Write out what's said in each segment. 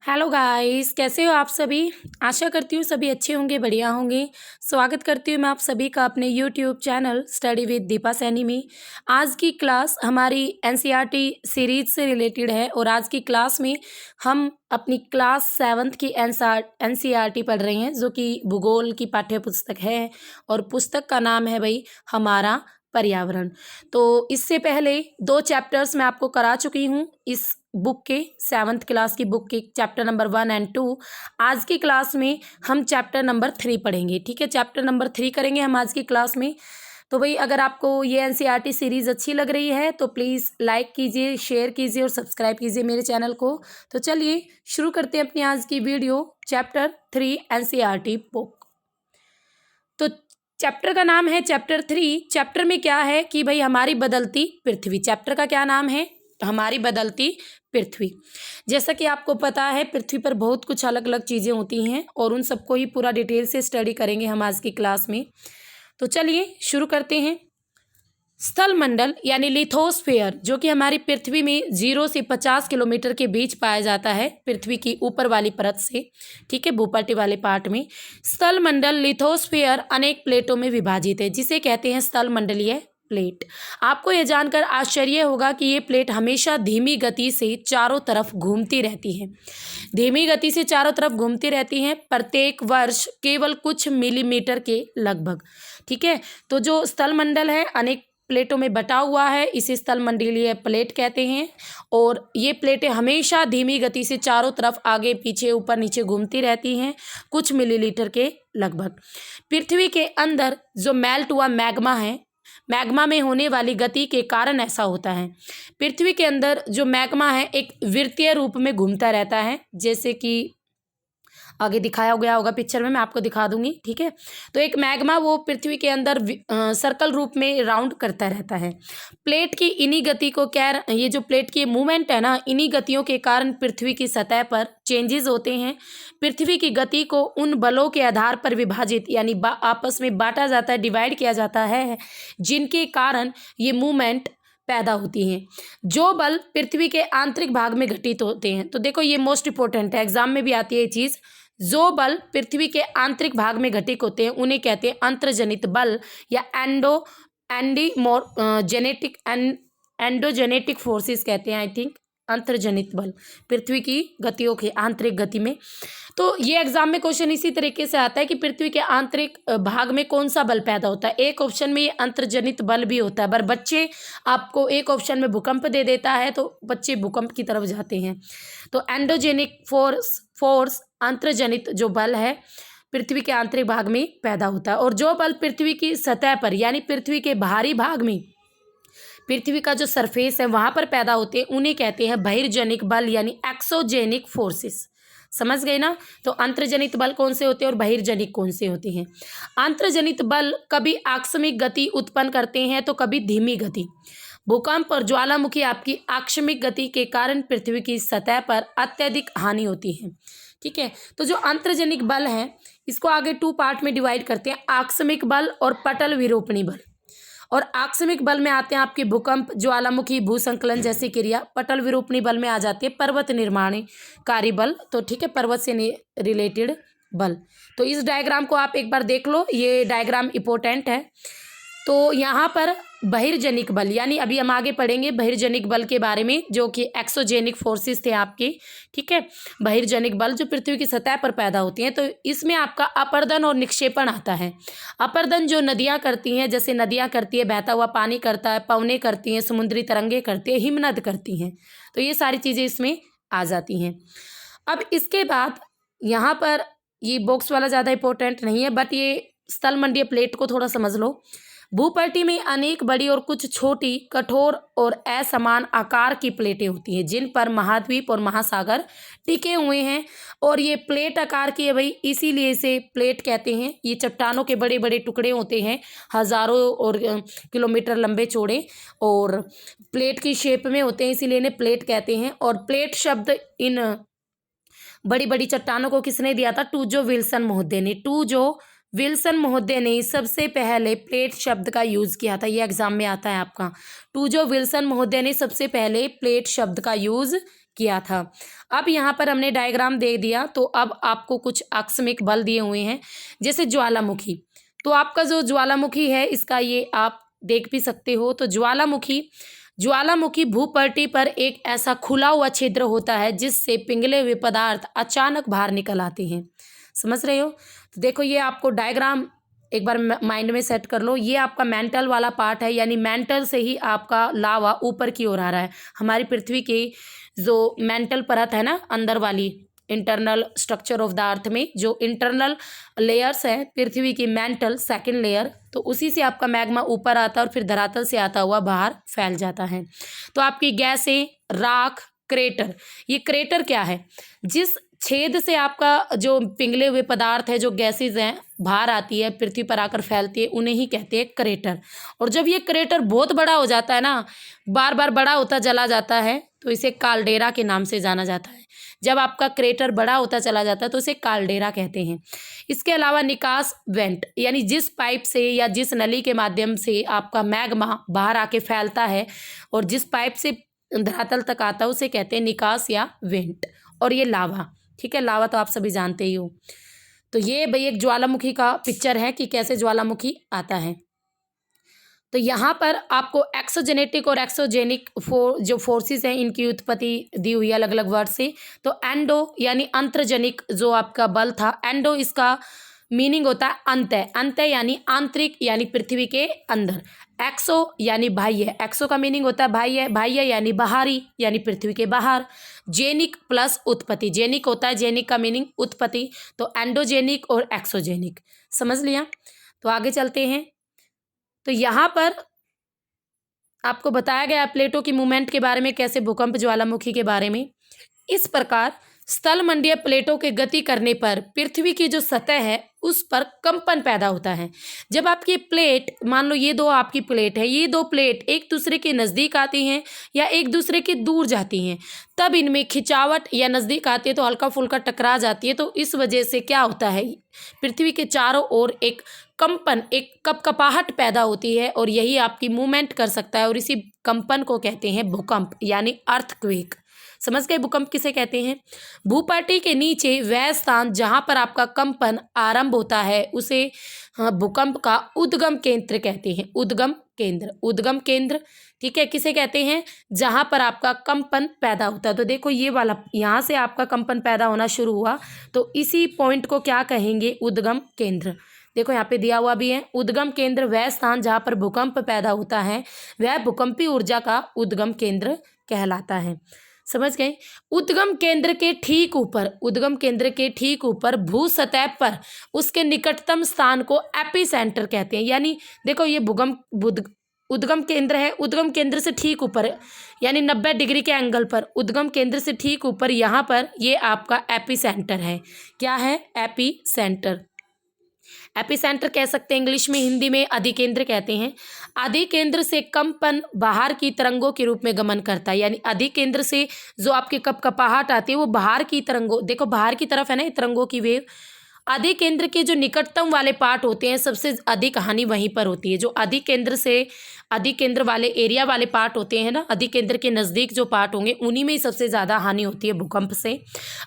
Hello guys, कैसे हो आप सभी। आशा करती हूँ सभी अच्छे होंगे, बढ़िया होंगे। स्वागत करती हूँ मैं आप सभी का अपने YouTube channel study with Deepa Saini में। आज की क्लास हमारी एनसीईआरटी सीरीज से रिलेटेड है और आज की क्लास में हम अपनी क्लास 7th की एनसीईआरटी पढ़ रहे हैं, जो कि भूगोल की पाठ्य पुस्तक है और पुस्तक का नाम है भाई हमारा पर्यावरण। तो इससे पहले 2 चैप्टर्स मैं आपको करा चुकी हूँ इस बुक के, 7th क्लास की बुक के चैप्टर नंबर 1 और 2। आज की क्लास में हम चैप्टर नंबर 3 पढ़ेंगे। ठीक है, चैप्टर नंबर 3 करेंगे हम आज की क्लास में। तो भाई अगर आपको ये एनसीईआरटी सीरीज़ अच्छी लग रही है तो प्लीज़ लाइक कीजिए, शेयर कीजिए और सब्सक्राइब कीजिए मेरे चैनल को। तो चलिए शुरू करते हैं अपनी आज की वीडियो। Chapter 3 NCERT book. तो चैप्टर का नाम है चैप्टर 3। चैप्टर में क्या है कि भाई हमारी बदलती पृथ्वी। चैप्टर का क्या नाम है? हमारी बदलती पृथ्वी। जैसा कि आपको पता है पृथ्वी पर बहुत कुछ अलग अलग चीज़ें होती हैं और उन सबको ही पूरा डिटेल से स्टडी करेंगे हम आज की क्लास में। तो चलिए शुरू करते हैं। स्थल मंडल यानी लिथोस्फेयर, जो कि हमारी पृथ्वी में 0 से 50 किलोमीटर के बीच पाया जाता है, पृथ्वी की ऊपर वाली परत से। ठीक है, भूपट्टी वाले पार्ट में स्थल मंडल लिथोस्फेयर अनेक प्लेटों में विभाजित है, जिसे कहते हैं स्थल मंडलीय प्लेट। आपको यह जानकर आश्चर्य होगा कि ये प्लेट हमेशा धीमी गति से चारों तरफ घूमती रहती है। धीमी गति से चारों तरफ घूमती रहती हैं, प्रत्येक वर्ष केवल कुछ मिलीमीटर के लगभग। ठीक है, तो जो स्थल मंडल है अनेक प्लेटों में बटा हुआ है, इसे स्थल मंडलीय प्लेट कहते हैं। और ये प्लेटें हमेशा धीमी गति से चारों तरफ आगे पीछे ऊपर नीचे घूमती रहती हैं, कुछ मिलीलीटर के लगभग। पृथ्वी के अंदर जो मेल्ट हुआ मैग्मा है, मैग्मा में होने वाली गति के कारण ऐसा होता है। पृथ्वी के अंदर जो मैग्मा है एक वृत्तीय रूप में घूमता रहता है, जैसे कि आगे दिखाया गया होगा पिक्चर में, मैं आपको दिखा दूंगी। ठीक है, तो एक मैग्मा वो पृथ्वी के अंदर सर्कल रूप में राउंड करता रहता है। प्लेट की इन्हीं गति को ये जो प्लेट की मूवमेंट है ना, इन्हीं गतियों के कारण पृथ्वी की सतह पर चेंजेस होते हैं। पृथ्वी की गति को उन बलों के आधार पर विभाजित यानी आपस में बांटा जाता है, डिवाइड किया जाता है, जिनके कारण ये मूवमेंट पैदा होती हैं। जो बल पृथ्वी के आंतरिक भाग में घटित होते हैं, तो देखो ये मोस्ट इंपॉर्टेंट है, एग्जाम में भी आती है ये चीज़। जो बल पृथ्वी के आंतरिक भाग में घटित होते हैं उन्हें कहते हैं अंतर्जनित बल या एंडोजेनेटिक फोर्सेस कहते हैं, आई थिंक अंतर्जनित बल पृथ्वी की गतियों के आंतरिक गति में। तो ये एग्जाम में क्वेश्चन इसी तरीके से आता है कि पृथ्वी के आंतरिक भाग में कौन सा बल पैदा होता है। एक ऑप्शन में ये अंतर्जनित बल भी होता है, पर बच्चे आपको एक ऑप्शन में भूकंप दे देता है तो बच्चे भूकंप की तरफ जाते हैं। तो एंडोजेनिक फोर्स अंतर्जनित जो बल है पृथ्वी के आंतरिक भाग में पैदा होता है। और जो बल पृथ्वी की सतह पर यानी पृथ्वी के बाहरी भाग में, पृथ्वी का जो सरफेस है वहां पर पैदा होते हैं, उन्हें कहते हैं बहिर्जनिक बल यानी एक्सोजेनिक फोर्सेस। समझ गए ना। तो अंतर्जनित बल कौन से होते हैं और बहिर्जनिक कौन से होते हैं। अंतर्जनित बल कभी आकस्मिक गति उत्पन्न करते हैं तो कभी धीमी गति। भूकंप और ज्वालामुखी आपकी आकस्मिक गति के कारण पृथ्वी की सतह पर अत्यधिक हानि होती है। ठीक है, तो जो अंतर्जनिक बल है इसको आगे 2 पार्ट में डिवाइड करते हैं, आकस्मिक बल और पटल विरूपणी बल। और आकस्मिक बल में आते हैं आपके भूकंप, ज्वालामुखी, भूसंकलन जैसी क्रिया। पटल विरूपणी बल में आ जाती है पर्वत निर्माणकारी बल। तो ठीक है, पर्वत से रिलेटेड बल। तो इस डायग्राम को आप एक बार देख लो, ये डायग्राम इंपॉर्टेंट है। तो यहाँ पर बहिर्जनिक बल यानी अभी हम आगे पढ़ेंगे बहिर्जनिक बल के बारे में, जो कि एक्सोजेनिक फोर्सेस थे आपके। ठीक है, बहिर्जनिक बल जो पृथ्वी की सतह पर पैदा होती हैं। तो इसमें आपका अपर्दन और निक्षेपण आता है। अपर्दन जो नदियाँ करती हैं, जैसे नदियाँ करती है, बहता हुआ पानी करता है, पवनें करती हैं, समुद्री तरंगे करती है, हिमनद करती हैं, तो ये सारी चीज़ें इसमें आ जाती हैं। अब इसके बाद यहाँ पर ये बॉक्स वाला ज़्यादा इंपॉर्टेंट नहीं है, बट ये स्थल मंडलीय प्लेट को थोड़ा समझ लो। भूपट्टी में अनेक बड़ी और कुछ छोटी, कठोर और असमान आकार की प्लेटें होती हैं, जिन पर महाद्वीप और महासागर टिके हुए हैं। और ये प्लेट आकार की है भाई, इसीलिए इसे प्लेट कहते हैं। ये चट्टानों के बड़े बड़े टुकड़े होते हैं, हजारों और किलोमीटर लंबे चौड़े, और प्लेट की शेप में होते हैं, इसीलिए इन्हें प्लेट कहते हैं। और प्लेट शब्द इन बड़ी बड़ी चट्टानों को किसने दिया था? टूजो विल्सन महोदय ने। टूजो विल्सन महोदय ने सबसे पहले प्लेट शब्द का यूज़ किया था। ये एग्जाम में आता है आपका। टूजो विल्सन महोदय ने सबसे पहले प्लेट शब्द का यूज़ किया था। अब यहाँ पर हमने डायग्राम दे दिया, तो अब आपको कुछ आकस्मिक बल दिए हुए हैं, जैसे ज्वालामुखी। तो आपका जो ज्वालामुखी है इसका ये आप देख भी सकते हो। तो ज्वालामुखी भूपट्टी पर एक ऐसा खुला हुआ छिद्र होता है जिससे पिघले हुए पदार्थ अचानक बाहर निकल आते हैं। समझ रहे हो? तो देखो ये आपको डायग्राम एक बार माइंड में सेट कर लो। ये आपका मेंटल वाला पार्ट है, यानी मेंटल से ही आपका लावा ऊपर की ओर आ रहा है। हमारी पृथ्वी की जो मेंटल परत है ना, अंदर वाली internal structure of the earth में जो इंटरनल लेयर्स हैं पृथ्वी की, मेंटल सेकंड लेयर, तो उसी से आपका मैग्मा ऊपर आता है और फिर धरातल से आता हुआ बाहर फैल जाता है। तो आपकी गैसें, राख, क्रेटर। ये क्रेटर क्या है? जिस छेद से आपका जो पिघले हुए पदार्थ है, जो गैसेज हैं, बाहर आती है, पृथ्वी पर आकर फैलती है, उन्हें ही कहते हैं क्रेटर। और जब ये क्रेटर बहुत बड़ा हो जाता है ना, बार बार बड़ा होता चला जाता है, तो इसे काल्डेरा के नाम से जाना जाता है। जब आपका क्रेटर बड़ा होता चला जाता है तो इसे काल्डेरा कहते हैं। इसके अलावा निकास वेंट, यानी जिस पाइप से या जिस नली के माध्यम से आपका मैग्मा बाहर आके फैलता है और जिस पाइप से धरातल तक आता है उसे कहते हैं निकास या वेंट। और ये लावा, ठीक है, लावा तो आप सभी जानते ही हो। तो ये भाई एक ज्वालामुखी का पिक्चर है कि कैसे ज्वालामुखी आता है। तो यहाँ पर आपको एक्सोजेनेटिक और एक्सोजेनिक जो फोर्सेस हैं इनकी उत्पत्ति दी हुई है अलग अलग वर्ड से। तो एंडो यानी अंतर्जनिक जो आपका बल था, एंडो इसका मीनिंग होता है अंतः, अंतः यानी आंतरिक यानी पृथ्वी के अंदर। एक्सो यानी बाह्य, एक्सो का मीनिंग होता है बाह्य, बाह्य यानी बाहरी यानी पृथ्वी के बाहर। जेनिक प्लस उत्पत्ति, जेनिक होता है, जेनिक का मीनिंग उत्पत्ति। तो एंडोजेनिक और एक्सोजेनिक, समझ लिया। तो आगे चलते हैं। तो यहाँ पर आपको बताया गया प्लेटों की मूवमेंट के बारे में, कैसे भूकंप ज्वालामुखी के बारे में। इस प्रकार स्थलमंडलीय प्लेटों के गति करने पर पृथ्वी की जो सतह है उस पर कंपन पैदा होता है। जब आपकी प्लेट, मान लो ये दो आपकी प्लेट है, ये दो प्लेट एक दूसरे के नज़दीक आती हैं या एक दूसरे के दूर जाती हैं, तब इनमें खिंचावट, या नज़दीक आती है तो हल्का फुल्का टकरा जाती है। तो इस वजह से क्या होता है, पृथ्वी के चारों ओर एक कंपन, एक कपकपाहट पैदा होती है और यही आपकी मूवमेंट कर सकता है। और इसी कंपन को कहते हैं भूकंप यानी अर्थक्वेक। समझ गए भूकंप किसे कहते हैं? भूपट्टी के नीचे वह स्थान जहां पर आपका कंपन आरंभ होता है उसे भूकंप का उद्गम केंद्र कहते हैं। उद्गम केंद्र, उद्गम केंद्र, ठीक है, किसे कहते हैं? जहां पर आपका कंपन पैदा होता है। तो देखो ये वाला, यहाँ से आपका कंपन पैदा होना शुरू हुआ, तो इसी पॉइंट को क्या कहेंगे? उद्गम केंद्र। देखो यहाँ पे दिया हुआ भी है, उद्गम केंद्र वह स्थान जहाँ पर भूकंप पैदा होता है वह भूकंपी ऊर्जा का उद्गम केंद्र कहलाता है। समझ गए? उद्गम केंद्र के ठीक ऊपर, उद्गम केंद्र के ठीक ऊपर भू सतह पर उसके निकटतम स्थान को एपिसेंटर कहते हैं। यानी देखो ये उद्गम केंद्र है, उद्गम केंद्र से ठीक ऊपर यानी 90 डिग्री के एंगल पर, उद्गम केंद्र से ठीक ऊपर यहाँ पर ये आपका एपिसेंटर है। क्या है? एपिसेंटर। एपिसेंटर कह सकते हैं इंग्लिश में, हिंदी में अधिकेंद्र कहते हैं। अधिकेंद्र से कंपन बाहर की तरंगों के रूप में गमन करता है, यानी अधिकेंद्र से जो आपकी कपकपाहट आती है वो बाहर की तरंगों, देखो बाहर की तरफ है ना ये तरंगों की वेव, अधिकेंद्र के जो निकटतम वाले पार्ट होते हैं सबसे अधिक हानि वहीं पर होती है। जो अधिकेंद्र वाले एरिया वाले पार्ट होते हैं ना, अधिकेंद्र के नज़दीक जो पार्ट होंगे उन्हीं में ही सबसे ज़्यादा हानि होती है भूकंप से।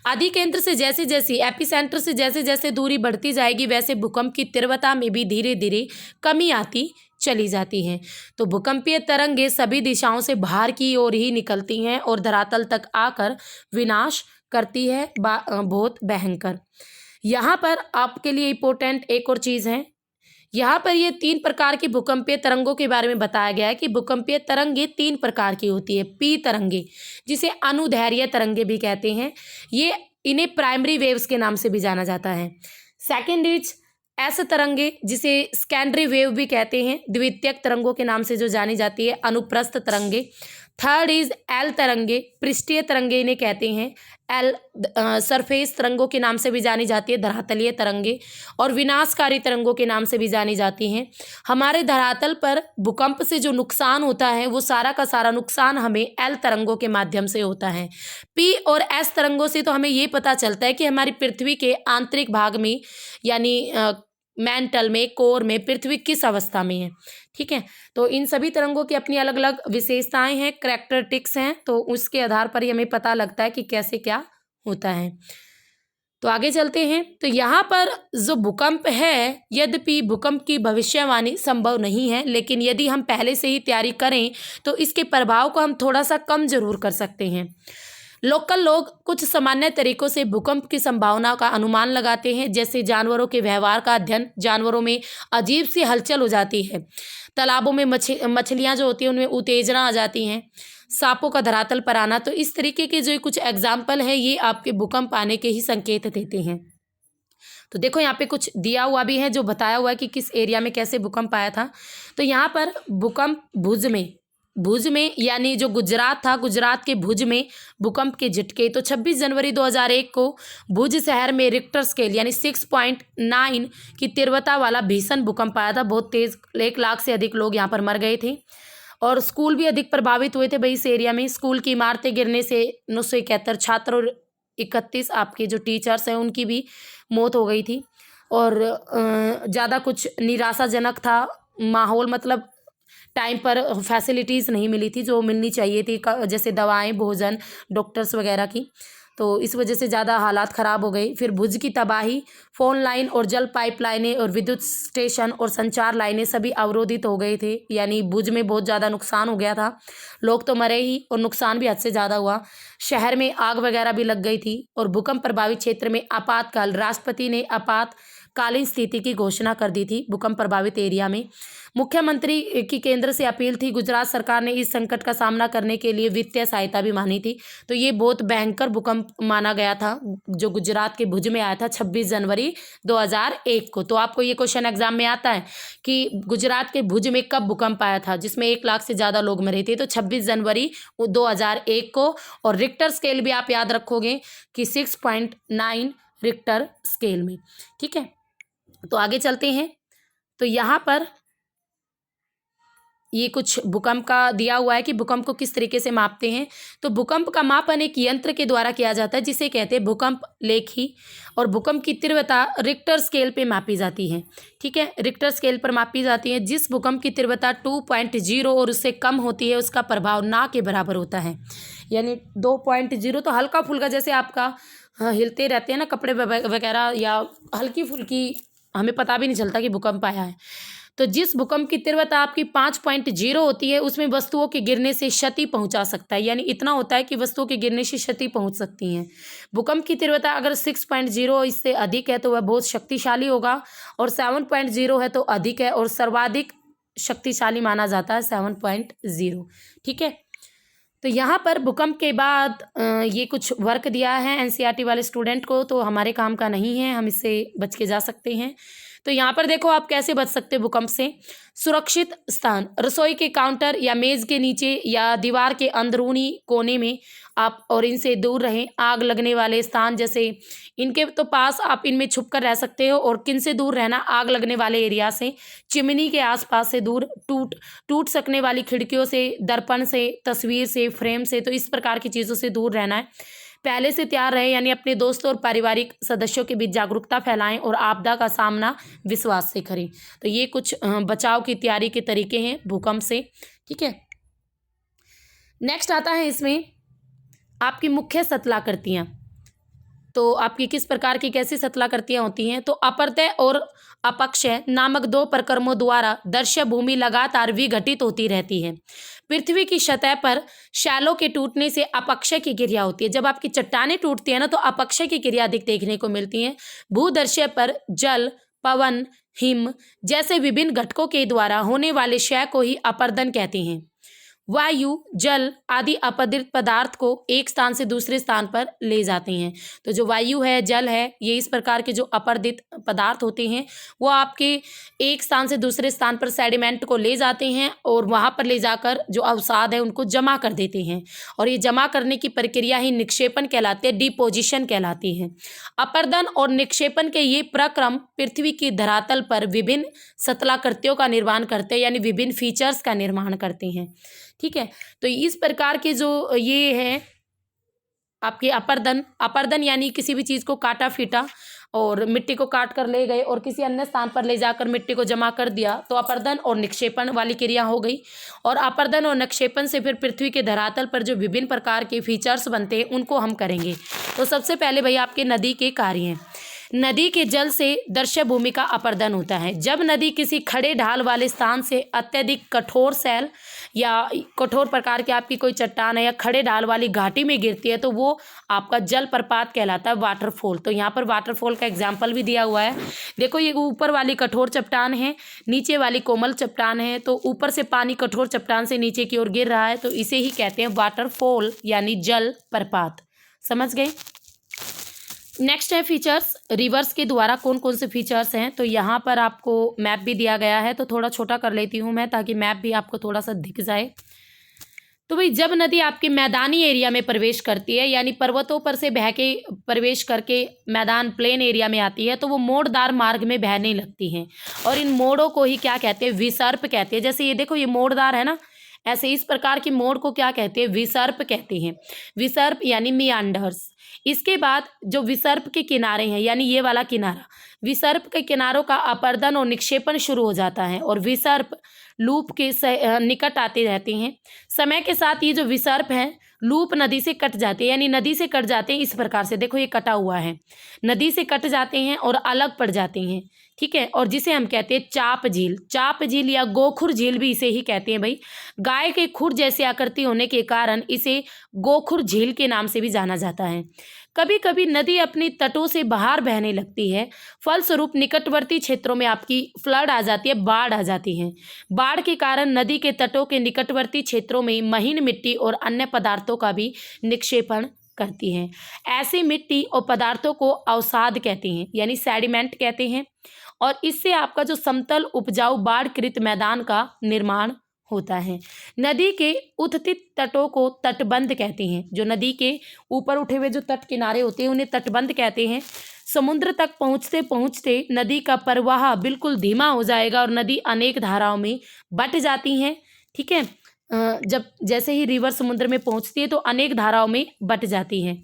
अधिकेंद्र से जैसे जैसे, एपिसेंटर से जैसे जैसे दूरी बढ़ती जाएगी वैसे भूकंप की तीव्रता में भी धीरे धीरे कमी आती चली जाती है। तो भूकंपीय तरंगें सभी दिशाओं से बाहर की ओर ही निकलती हैं और धरातल तक आकर विनाश करती है बहुत भयंकर। यहाँ पर आपके लिए इम्पोर्टेंट एक और चीज़ है, यहाँ पर ये 3 प्रकार की भूकंपीय तरंगों के बारे में बताया गया है कि भूकंपीय तरंगें 3 प्रकार की होती है। पी तरंगे, जिसे अनुदैर्घ्य तरंगे भी कहते हैं, इन्हें प्राइमरी वेव्स के नाम से भी जाना जाता है। सेकेंड इज एस तरंगे, जिसे सेकेंडरी वेव भी कहते हैं, द्वितीयक तरंगों के नाम से जो जानी जाती है, अनुप्रस्थ तरंगे। थर्ड इज एल तरंगे, पृष्ठीय तरंगे इन्हें कहते हैं। एल सरफेस तरंगों के नाम से भी जानी जाती है, धरातलीय तरंगे। और विनाशकारी तरंगों के नाम से भी जानी जाती हैं। हमारे धरातल पर भूकंप से जो नुकसान होता है वो सारा का सारा नुकसान हमें एल तरंगों के माध्यम से होता है। पी और एस तरंगों से तो हमें ये पता चलता है कि हमारी पृथ्वी के आंतरिक भाग में, यानी मैंटल में, कोर में पृथ्वी किस अवस्था में है। ठीक है, तो इन सभी तरंगों की अपनी अलग अलग विशेषताएं हैं, करैक्टरिस्टिक्स हैं, तो उसके आधार पर ही हमें पता लगता है कि कैसे क्या होता है। तो आगे चलते हैं। तो यहाँ पर जो भूकंप है, यद्यपि भूकंप की भविष्यवाणी संभव नहीं है, लेकिन यदि हम पहले से ही तैयारी करें तो इसके प्रभाव को हम थोड़ा सा कम जरूर कर सकते हैं। लोकल लोग कुछ सामान्य तरीकों से भूकंप की संभावना का अनुमान लगाते हैं, जैसे जानवरों के व्यवहार का अध्ययन। जानवरों में अजीब सी हलचल हो जाती है, तालाबों में मछलियाँ जो होती हैं उनमें उत्तेजना आ जाती हैं, सांपों का धरातल पर आना। तो इस तरीके के जो कुछ एग्जाम्पल है ये आपके भूकंप आने के ही संकेत देते हैं। तो देखो यहाँ पे कुछ दिया हुआ भी है जो बताया हुआ है कि किस एरिया में कैसे भूकंप आया था। तो यहाँ पर भूकंप भुज में यानी जो गुजरात था, गुजरात के भुज में भूकंप के झटके। तो 26 जनवरी 2001 को भुज शहर में रिक्टर स्केल यानी 6.9 की तीव्रता वाला भीषण भूकंप आया था। बहुत तेज, 1 लाख से अधिक लोग यहाँ पर मर गए थे और स्कूल भी अधिक प्रभावित हुए थे भाई इस एरिया में। स्कूल की इमारतें गिरने से 971 छात्र और 31 आपके जो टीचर्स हैं उनकी भी मौत हो गई थी। और ज़्यादा कुछ निराशाजनक था माहौल, मतलब टाइम पर फैसिलिटीज़ नहीं मिली थी जो मिलनी चाहिए थी, जैसे दवाएं, भोजन, डॉक्टर्स वगैरह की। तो इस वजह से ज़्यादा हालात ख़राब हो गई। फिर भुज की तबाही, फोन लाइन और जल पाइप लाइनें और विद्युत स्टेशन और संचार लाइनें सभी अवरोधित हो गए थे, यानी भुज में बहुत ज़्यादा नुकसान हो गया था। लोग तो मरे ही और नुकसान भी हद से ज़्यादा हुआ। शहर में आग वगैरह भी लग गई थी। और भूकंप प्रभावित क्षेत्र में आपातकाल, राष्ट्रपति ने आपातकालीन स्थिति की घोषणा कर दी थी भूकंप प्रभावित एरिया में। मुख्यमंत्री की केंद्र से अपील थी। गुजरात सरकार ने इस संकट का सामना करने के लिए वित्तीय सहायता भी मांगी थी। तो ये बहुत भयंकर भूकंप माना गया था जो गुजरात के भुज में आया था 26 जनवरी 2001 को। तो आपको ये क्वेश्चन एग्जाम में आता है कि गुजरात के भुज में कब भूकंप आया था जिसमें 1 लाख से ज़्यादा लोग मरे थे। तो 26 जनवरी 2001 को। और रिक्टर स्केल भी आप याद रखोगे कि 6.9 रिक्टर स्केल में। ठीक है, तो आगे चलते हैं। तो यहाँ पर ये कुछ भूकंप का दिया हुआ है कि भूकंप को किस तरीके से मापते हैं। तो भूकंप का मापन एक यंत्र के द्वारा किया जाता है जिसे कहते हैं भूकंप लेखी। और भूकंप की तीव्रता रिक्टर स्केल पे मापी जाती है। ठीक है, रिक्टर स्केल पर मापी जाती है। जिस भूकंप की तीव्रता 2.0 और उससे कम होती है उसका प्रभाव ना के बराबर होता है। यानी 2.0 तो हल्का फुल्का, जैसे आपका हिलते रहते हैं ना कपड़े वगैरह, या हल्की फुल्की, हमें पता भी नहीं चलता कि भूकंप आया है। तो जिस भूकंप की तीव्रता आपकी 5.0 होती है उसमें वस्तुओं के गिरने से क्षति पहुंचा सकता है, यानी इतना होता है कि वस्तुओं के गिरने से क्षति पहुंच सकती हैं। भूकंप की तीव्रता अगर 6.0 इससे अधिक है तो वह बहुत शक्तिशाली होगा, और 7.0 है तो अधिक है, और सर्वाधिक शक्तिशाली माना जाता है 7.0। ठीक है, तो यहाँ पर भूकंप के बाद ये कुछ वर्क दिया है एनसीईआरटी वाले स्टूडेंट को, तो हमारे काम का नहीं है, हम इससे बच के जा सकते हैं। तो यहाँ पर देखो आप कैसे बच सकते हैं भूकंप से। सुरक्षित स्थान, रसोई के काउंटर या मेज़ के नीचे या दीवार के अंदरूनी कोने में आप, और इनसे दूर रहें। आग लगने वाले स्थान, जैसे इनके तो पास आप इनमें छुप कर रह सकते हो। और किन से दूर रहना, आग लगने वाले एरिया से, चिमनी के आसपास से दूर, टूट सकने वाली खिड़कियों से, दर्पण से, तस्वीर से, फ्रेम से, तो इस प्रकार की चीज़ों से दूर रहना है। पहले से तैयार रहें, यानी अपने दोस्तों और पारिवारिक सदस्यों के बीच जागरूकता फैलाएं और आपदा का सामना विश्वास से करें। तो ये कुछ बचाव की तैयारी के तरीके हैं भूकंप से। ठीक है, नेक्स्ट आता है इसमें आपकी मुख्य सतलाकृतियाँ। तो आपकी किस प्रकार की कैसी सतलाकृतियाँ होती हैं। तो अपरतय और अपक्षय नामक 2 प्रक्रमों द्वारा दृश्य भूमि लगातार विघटित होती रहती है। पृथ्वी की सतह पर शैलों के टूटने से अपक्षय की क्रिया होती है। जब आपकी चट्टानें टूटती है ना तो अपक्षय की क्रिया अधिक देखने को मिलती है। भूदृश्य पर जल, पवन, हिम जैसे विभिन्न घटकों के द्वारा होने वाले क्षय को ही अपरदन कहते हैं। वायु, जल आदि अपरदित पदार्थ को एक स्थान से दूसरे स्थान पर ले जाते हैं। तो जो वायु है, जल है, ये इस प्रकार के जो अपरदित पदार्थ होते हैं वो आपके एक स्थान से दूसरे स्थान पर सेडिमेंट को ले जाते हैं और वहाँ पर ले जाकर जो अवसाद है उनको जमा कर देते हैं। और ये जमा करने की प्रक्रिया ही निक्षेपण कहलाती है, डिपोजिशन कहलाती है। अपरदन और निक्षेपण के ये प्रक्रम पृथ्वी की धरातल पर विभिन्न सतलाकृतियों का निर्माण करते हैं, यानी विभिन्न फीचर्स का निर्माण करते हैं। ठीक है, तो इस प्रकार के जो ये है आपके अपरदन यानी किसी भी चीज़ को काटा फीटा और मिट्टी को काट कर ले गए और किसी अन्य स्थान पर ले जाकर मिट्टी को जमा कर दिया, तो अपर्दन और निक्षेपण वाली क्रिया हो गई। और अपर्दन और निक्षेपण से फिर पृथ्वी के धरातल पर जो विभिन्न प्रकार के फीचर्स बनते हैं उनको हम करेंगे। तो सबसे पहले भाई आपके नदी के कार्य हैं। नदी के जल से दृश्य भूमि का अपर्दन होता है। जब नदी किसी खड़े ढाल वाले स्थान से अत्यधिक कठोर शैल या कठोर प्रकार की आपकी कोई चट्टान है या खड़े ढाल वाली घाटी में गिरती है, तो वो आपका जल प्रपात कहलाता है, वाटरफॉल। तो यहाँ पर वाटरफॉल का एग्जाम्पल भी दिया हुआ है। देखो ये ऊपर वाली कठोर चट्टान है, नीचे वाली कोमल चट्टान है, तो ऊपर से पानी कठोर चट्टान से नीचे की ओर गिर रहा है, तो इसे ही कहते हैं वाटरफॉल यानी जल प्रपात। समझ गए। नेक्स्ट है फीचर्स। रिवर्स के द्वारा कौन कौन से फीचर्स हैं, तो यहाँ पर आपको मैप भी दिया गया है, तो थोड़ा छोटा कर लेती हूँ मैं ताकि मैप भी आपको थोड़ा सा दिख जाए। तो भाई जब नदी आपके मैदानी एरिया में प्रवेश करती है, यानी पर्वतों पर से बह के प्रवेश करके मैदान प्लेन एरिया में आती है, तो वो मोड़दार मार्ग में बहने लगती हैं। और इन मोड़ों को ही क्या कहते हैं, विसर्प कहते हैं। जैसे ये देखो ये मोड़दार है ना, ऐसे इस प्रकार की मोड़ को क्या कहते हैं, विसर्प कहते हैं। विसर्प यानी मियांडर्स। इसके बाद जो विसर्प के किनारे हैं, यानी ये वाला किनारा, विसर्प के किनारों का अपर्दन और निक्षेपण शुरू हो जाता है और विसर्प लूप के निकट आते रहते हैं। समय के साथ ये जो विसर्प है लूप नदी से कट जाते हैं, यानी नदी से कट जाते हैं। इस प्रकार से देखो ये कटा हुआ है, नदी से कट जाते हैं और अलग पड़ जाते हैं, ठीक है। और जिसे हम कहते हैं चाप झील। चाप झील या गोखुर झील भी इसे ही कहते हैं भाई। गाय के खुर जैसी आकृति होने के कारण इसे गोखुर झील के नाम से भी जाना जाता है। कभी कभी नदी अपनी तटों से बाहर बहने लगती है, फलस्वरूप निकटवर्ती क्षेत्रों में आपकी फ्लड आ जाती है, बाढ़ आ जाती है। बाढ़ के कारण नदी के तटों के निकटवर्ती क्षेत्रों में महीन मिट्टी और अन्य पदार्थों का भी निक्षेपण करती हैं। ऐसी मिट्टी और पदार्थों को अवसाद कहते हैं, यानी सेडिमेंट कहते हैं। और इससे आपका जो समतल उपजाऊ बाढ़कृत मैदान का निर्माण होता है। नदी के उत्थित तटों को तटबंध कहते हैं। जो नदी के ऊपर उठे हुए जो तट किनारे होते हैं उन्हें तटबंध कहते हैं। समुद्र तक पहुँचते पहुँचते नदी का प्रवाह बिल्कुल धीमा हो जाएगा और नदी अनेक धाराओं में बट जाती हैं, ठीक है। जब जैसे ही रिवर समुद्र में पहुँचती है तो अनेक धाराओं में बट जाती है।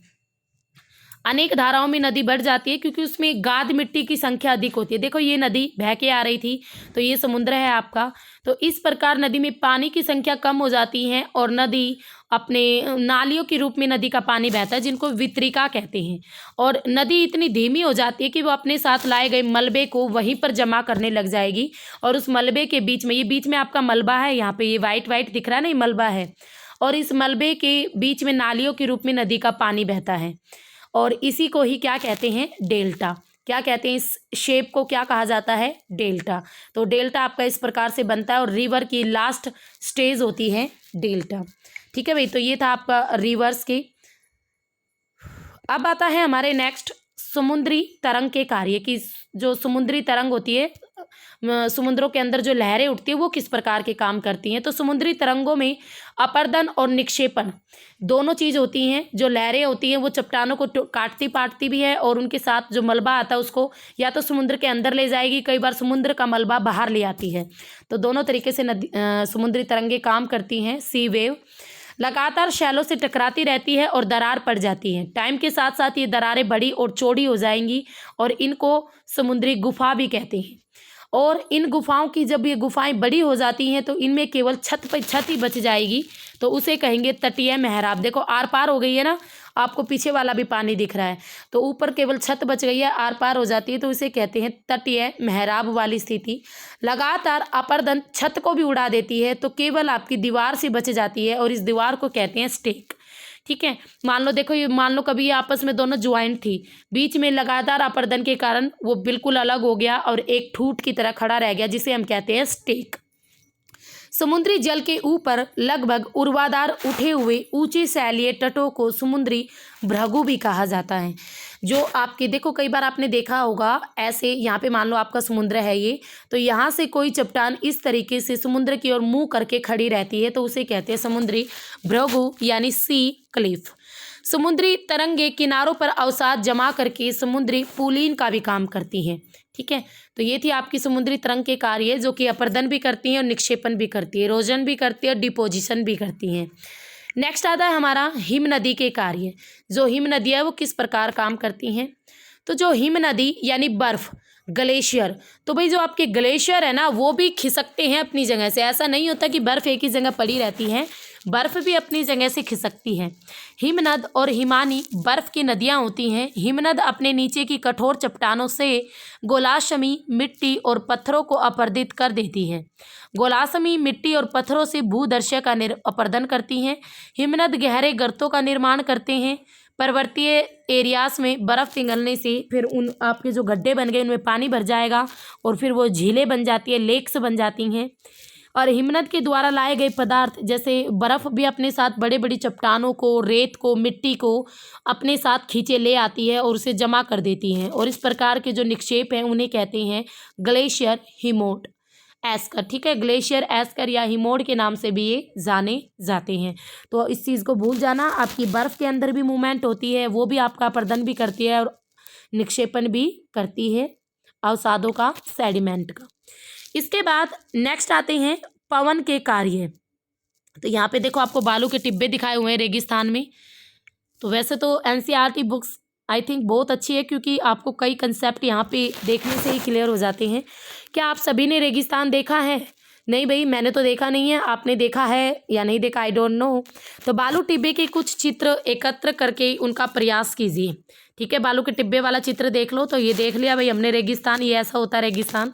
अनेक धाराओं में नदी बढ़ जाती है क्योंकि उसमें गाद मिट्टी की संख्या अधिक होती है। देखो ये नदी बह के आ रही थी, तो ये समुद्र है आपका। तो इस प्रकार नदी में पानी की संख्या कम हो जाती है और नदी अपने नालियों के रूप में नदी का पानी बहता है, जिनको वितरिका कहते हैं। और नदी इतनी धीमी हो जाती है कि वो अपने साथ लाए गए मलबे को वहीं पर जमा करने लग जाएगी। और उस मलबे के बीच में, ये बीच में आपका मलबा है, यहाँ पे ये वाइट वाइट दिख रहा है ना, ये मलबा है। और इस मलबे के बीच में नालियों के रूप में नदी का पानी बहता है और इसी को ही क्या कहते हैं, डेल्टा। क्या कहते हैं, इस शेप को क्या कहा जाता है, डेल्टा। तो डेल्टा आपका इस प्रकार से बनता है और रिवर की लास्ट स्टेज होती है डेल्टा, ठीक है भाई। तो ये था आपका रिवर्स की। अब आता है हमारे नेक्स्ट समुद्री तरंग के कार्य की। जो समुद्री तरंग होती है, समुद्रों के अंदर जो लहरें उठती है वो किस प्रकार के काम करती हैं। तो समुद्री तरंगों में अपर्दन और निक्षेपण दोनों चीज़ होती हैं। जो लहरें होती हैं वो चट्टानों को काटती पाटती भी है और उनके साथ जो मलबा आता है उसको या तो समुद्र के अंदर ले जाएगी, कई बार समुद्र का मलबा बाहर ले आती है। तो दोनों तरीके से समुद्री तरंगें काम करती हैं। सी वेव लगातार शैलों से टकराती रहती है और दरार पड़ जाती है। टाइम के साथ साथ ये दरारें बड़ी और चौड़ी हो जाएंगी और इनको समुद्री गुफा भी कहते हैं। और इन गुफाओं की जब ये गुफाएं बड़ी हो जाती हैं तो इनमें केवल छत ही बच जाएगी, तो उसे कहेंगे तटीय मेहराब। देखो आर पार हो गई है ना, आपको पीछे वाला भी पानी दिख रहा है, तो ऊपर केवल छत बच गई है, आर पार हो जाती है, तो इसे कहते हैं तटीय मेहराब वाली स्थिति। लगातार अपर्दन छत को भी उड़ा देती है तो केवल आपकी दीवार से बच जाती है और इस दीवार को कहते हैं स्टेक, ठीक है। मान लो देखो ये, मान लो कभी ये आपस में दोनों ज्वाइंट थी, बीच में लगातार अपर्दन के कारण वो बिल्कुल अलग हो गया और एक ठूठ की तरह खड़ा रह गया, जिसे हम कहते हैं स्टेक। समुद्री जल के ऊपर लगभग ऊर्ध्वाधर उठे हुए ऊंचे शैलीय तटों को समुद्री भृगु भी कहा जाता है। जो आपके देखो कई बार आपने देखा होगा, ऐसे यहाँ पे मान लो आपका समुद्र है ये, तो यहाँ से कोई चट्टान इस तरीके से समुद्र की ओर मुंह करके खड़ी रहती है, तो उसे कहते हैं समुद्री भृगु यानी सी क्लिफ। समुद्री तरंगे किनारों पर अवसाद जमा करके समुद्री पुलीन का भी काम करती हैं, ठीक है। तो ये थी आपकी समुद्री तरंग के कार्य, जो कि अपर्दन भी करती हैं और निक्षेपण भी करती है, इरोजन भी करती है और डिपोजिशन भी करती हैं। नेक्स्ट आता है हमारा हिम नदी के कार्य। जो हिम नदी है वो किस प्रकार काम करती हैं। तो जो हिम नदी यानी बर्फ़, ग्लेशियर, तो भाई जो आपके ग्लेशियर है ना वो भी खिसकते हैं अपनी जगह से। ऐसा नहीं होता कि बर्फ़ एक ही जगह पड़ी रहती है, बर्फ़ भी अपनी जगह से खिसकती है। हिमनद और हिमानी बर्फ़ की नदियाँ होती हैं। हिमनद अपने नीचे की कठोर चट्टानों से गोलाश्मी मिट्टी और पत्थरों को अपरदित कर देती है। गोलाश्मी मिट्टी और पत्थरों से भूदर्शय का अपरदन करती हैं। हिमनद गहरे गर्तों का निर्माण करते हैं। पर्वतीय एरियाज में बर्फ़ पिघलने से फिर उन आपके जो गड्ढे बन गए उनमें पानी भर जाएगा और फिर वो झीलें बन जाती है, लेक्स बन जाती हैं। और हिमनद के द्वारा लाए गए पदार्थ जैसे बर्फ़ भी अपने साथ बड़े बड़ी चट्टानों को, रेत को, मिट्टी को अपने साथ खींचे ले आती है और उसे जमा कर देती हैं। और इस प्रकार के जो निक्षेप हैं उन्हें कहते हैं ग्लेशियर, हिमोड, एस्कर। ठीक है, ग्लेशियर, एस्कर या हिमोड के नाम से भी ये जाने जाते हैं। तो इस चीज़ को भूल जाना। आपकी बर्फ़ के अंदर भी मूवमेंट होती है, वो भी आपका अपरदन भी करती है और निक्षेपण भी करती है अवसादों का, सेडिमेंट का। इसके बाद नेक्स्ट आते हैं पवन के कार्य। तो यहाँ पे देखो आपको बालू के टिब्बे दिखाए हुए हैं रेगिस्तान में। तो वैसे तो एनसीईआरटी बुक्स आई थिंक बहुत अच्छी है क्योंकि आपको कई कंसेप्ट यहाँ पे देखने से ही क्लियर हो जाते हैं। क्या आप सभी ने रेगिस्तान देखा है? नहीं भाई, मैंने तो देखा नहीं है, आपने देखा है या नहीं देखा आई डोंट नो। तो बालू टिब्बे के कुछ चित्र एकत्र करके उनका प्रयास कीजिए। ठीक है, बालू के टिब्बे वाला चित्र देख लो। तो ये देख लिया भाई हमने रेगिस्तान, ये ऐसा होता है रेगिस्तान।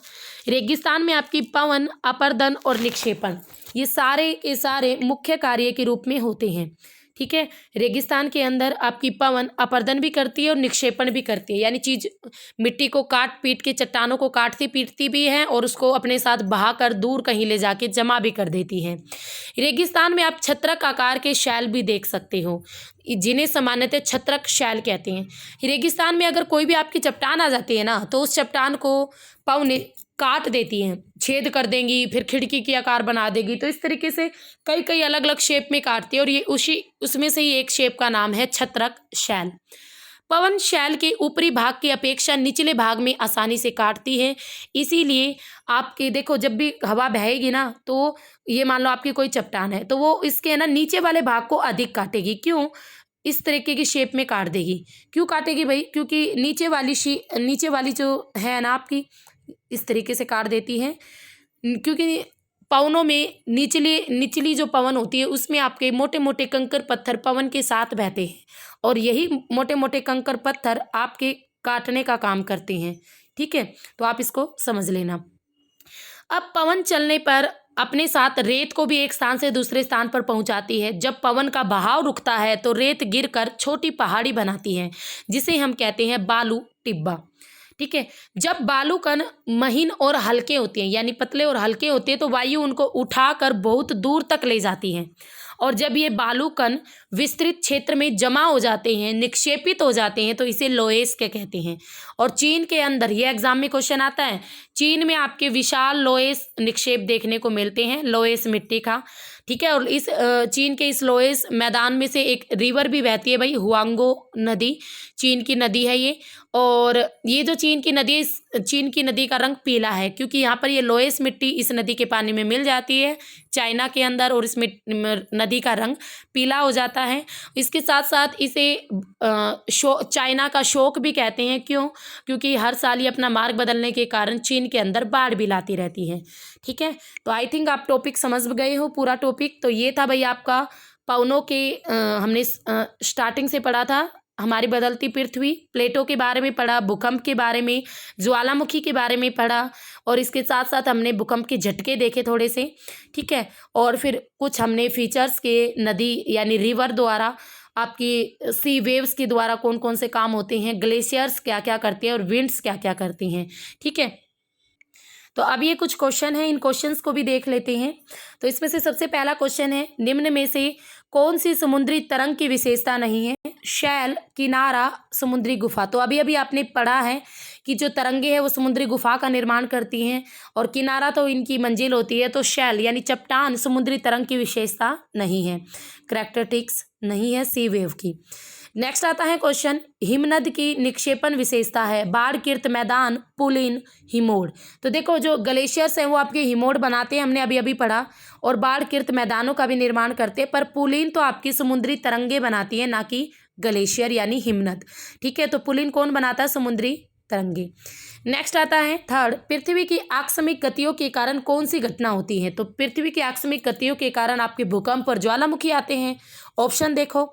रेगिस्तान में आपकी पवन, अपरदन और निक्षेपण ये सारे के सारे मुख्य कार्य के रूप में होते हैं। ठीक है, रेगिस्तान के अंदर आपकी पवन अपरदन भी करती है और निक्षेपण भी करती है, यानी चीज मिट्टी को काट पीट के, चट्टानों को काटती पीटती भी है और उसको अपने साथ बहाकर दूर कहीं ले जाके जमा भी कर देती है। रेगिस्तान में आप छत्रक आकार के शैल भी देख सकते हो, जिन्हें सामान्यतः छत्रक शैल कहते हैं। रेगिस्तान में अगर कोई भी आपकी चट्टान आ जाती है ना, तो उस चट्टान को पवन काट देती हैं, छेद कर देंगी, फिर खिड़की की आकार बना देगी। तो इस तरीके से कई कई अलग अलग शेप में काटती है और ये उसमें से ही एक शेप का नाम है छत्रक शैल। पवन शैल के ऊपरी भाग की अपेक्षा निचले भाग में आसानी से काटती है। इसीलिए आपके देखो जब भी हवा बहेगी ना, तो ये मान लो आपकी कोई चट्टान है तो वो इसके ना नीचे वाले भाग को अधिक काटेगी। क्यों? इस तरीके की शेप में काट देगी। क्यों काटेगी भाई? क्योंकि नीचे वाली जो है ना आपकी, इस तरीके से काट देती है क्योंकि पवनों में निचली जो पवन होती है उसमें आपके मोटे मोटे कंकर पत्थर पवन के साथ बहते हैं और यही मोटे मोटे कंकर पत्थर आपके काटने का काम करते हैं। ठीक है, तो आप इसको समझ लेना। अब पवन चलने पर अपने साथ रेत को भी एक स्थान से दूसरे स्थान पर पहुंचाती है। जब पवन का बहाव रुकता है तो रेत गिरकर छोटी पहाड़ी बनाती है, जिसे हम कहते हैं बालू टिब्बा। ठीक है, जब बालू कण महीन और हल्के होते हैं, यानी पतले और हल्के होते हैं, तो वायु उनको उठाकर बहुत दूर तक ले जाती है। और जब ये बालू कण विस्तृत क्षेत्र में जमा हो जाते हैं, निक्षेपित हो जाते हैं, तो इसे लोएस के कहते हैं। और चीन के अंदर, ये एग्जाम में क्वेश्चन आता है, चीन में आपके विशाल लोएस निक्षेप देखने को मिलते हैं, लोएस मिट्टी का। ठीक है, और इस चीन के इस लोएस मैदान में से एक रिवर भी बहती है भाई, हुआंगो नदी, चीन की नदी है ये। और ये जो चीन की नदी का रंग पीला है क्योंकि यहाँ पर ये लोएस मिट्टी इस नदी के पानी में मिल जाती है चाइना के अंदर, और इस नदी का रंग पीला हो जाता है। इसके साथ साथ इसे चाइना का शोक भी कहते हैं। क्यों? क्योंकि हर साल ये अपना मार्ग बदलने के कारण चीन के अंदर बाढ़ भी लाती रहती है। ठीक है, तो आई थिंक आप टॉपिक समझ गए हो, पूरा टॉपिक। तो ये था भाई आपका पवनों के हमने स्टार्टिंग से पढ़ा था, हमारी बदलती पृथ्वी, प्लेटों के बारे में पढ़ा, भूकंप के बारे में, ज्वालामुखी के बारे में पढ़ा, और इसके साथ साथ हमने भूकंप के झटके देखे थोड़े से। ठीक है, और फिर कुछ हमने फीचर्स के नदी यानी रिवर द्वारा, आपकी सी वेव्स के द्वारा कौन कौन से काम होते हैं, ग्लेशियर्स क्या क्या करते हैं और विंड्स क्या क्या करती हैं। ठीक है, तो अब ये कुछ क्वेश्चन हैं, इन क्वेश्चंस को भी देख लेते हैं। तो इसमें से सबसे पहला क्वेश्चन है, निम्न में से कौन सी समुद्री तरंग की विशेषता नहीं है? शैल, किनारा, समुद्री गुफा। तो अभी अभी आपने पढ़ा है कि जो तरंगे हैं वो समुद्री गुफा का निर्माण करती हैं और किनारा तो इनकी मंजिल होती है। तो शैल यानी चट्टान समुद्री तरंग की विशेषता नहीं है, करैक्टरिस्टिक्स नहीं है सी वेव की। नेक्स्ट आता है क्वेश्चन, हिमनद की निक्षेपण विशेषता है? बाढ़कृत मैदान, पुलिन, हिमोड। तो देखो जो ग्लेशियर्स हैं वो आपके हिमोड बनाते हैं, हमने अभी अभी पढ़ा, और बाढ़कृत मैदानों का भी निर्माण करते हैं, पर पुलिन तो आपकी समुद्री तरंगे बनाती है, ना कि ग्लेशियर यानी हिमनद। ठीक है, तो पुलिन कौन बनाता है? समुद्री तरंगे। नेक्स्ट आता है थर्ड, पृथ्वी की आकस्मिक गतियों के कारण कौन सी घटना होती है? तो पृथ्वी की आकस्मिक गतियों के कारण आपके भूकंप और ज्वालामुखी आते हैं। ऑप्शन देखो,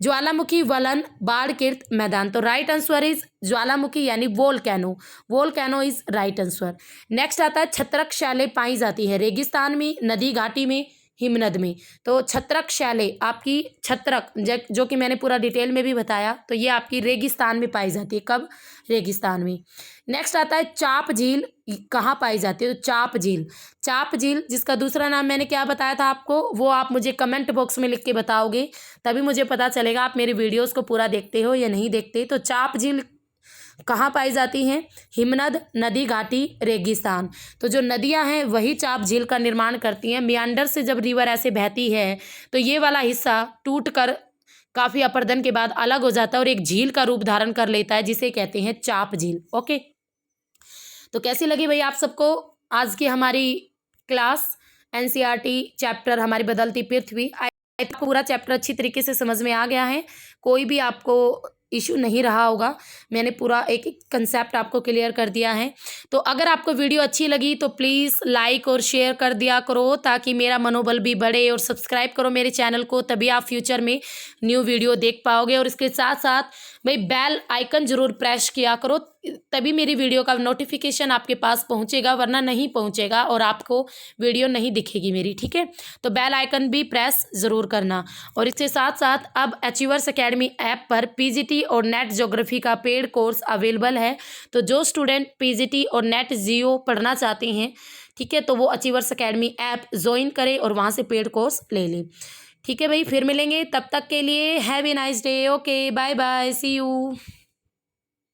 ज्वालामुखी, वलन, बाढ़कृत, मैदान। तो राइट आंसर इज ज्वालामुखी यानी volcano. Volcano is right answer. Next आता है छत्रक शैलें पाई जाती है रेगिस्तान में, नदी घाटी में, हिमनद में। तो छत्रक शैलें आपकी छत्रक जो कि मैंने पूरा डिटेल में भी बताया, तो ये आपकी रेगिस्तान में पाई जाती है। कब? रेगिस्तान में। नेक्स्ट आता है चाप झील कहाँ पाई जाती है? तो चाप झील, चाप झील जिसका दूसरा नाम मैंने क्या बताया था आपको, वो आप मुझे कमेंट बॉक्स में लिख के बताओगे, तभी मुझे पता चलेगा आप मेरे वीडियोस को पूरा देखते हो या नहीं देखते। तो चाप झील कहाँ पाई जाती हैं? हिमनद, नदी घाटी, रेगिस्तान। तो जो नदियां हैं वही चाप झील का निर्माण करती हैं। मियांडर से जब रिवर ऐसे बहती है तो ये वाला हिस्सा टूट कर काफ़ी अपर्दन के बाद अलग हो जाता है और एक झील का रूप धारण कर लेता है, जिसे कहते हैं चाप झील। ओके, तो कैसी लगी भाई आप सबको आज की हमारी क्लास? एनसीईआरटी चैप्टर हमारी बदलती पृथ्वी। आपको पूरा चैप्टर अच्छी तरीके से समझ में आ गया है, कोई भी आपको इशू नहीं रहा होगा। मैंने पूरा एक एक कंसेप्ट आपको क्लियर कर दिया है। तो अगर आपको वीडियो अच्छी लगी तो प्लीज़ लाइक और शेयर कर दिया करो, ताकि मेरा मनोबल भी बढ़े, और सब्सक्राइब करो मेरे चैनल को, तभी आप फ्यूचर में न्यू वीडियो देख पाओगे। और इसके साथ साथ भाई बेल आइकन ज़रूर प्रेस किया करो, तभी मेरी वीडियो का नोटिफिकेशन आपके पास पहुंचेगा, वरना नहीं पहुंचेगा और आपको वीडियो नहीं दिखेगी मेरी। ठीक है, तो बेल आइकन भी प्रेस ज़रूर करना। और इसके साथ साथ अब अचीवर्स एकेडमी ऐप पर पीजीटी और नेट ज्योग्राफी का पेड कोर्स अवेलेबल है। तो जो स्टूडेंट पीजीटी और नेट जियो पढ़ना चाहते हैं, ठीक है, तो वो अचीवर्स एकेडमी ऐप ज्वाइन करें और वहाँ से पेड कोर्स ले लें। ठीक है भाई, फिर मिलेंगे, तब तक के लिए have a nice day. Okay, bye bye, see you.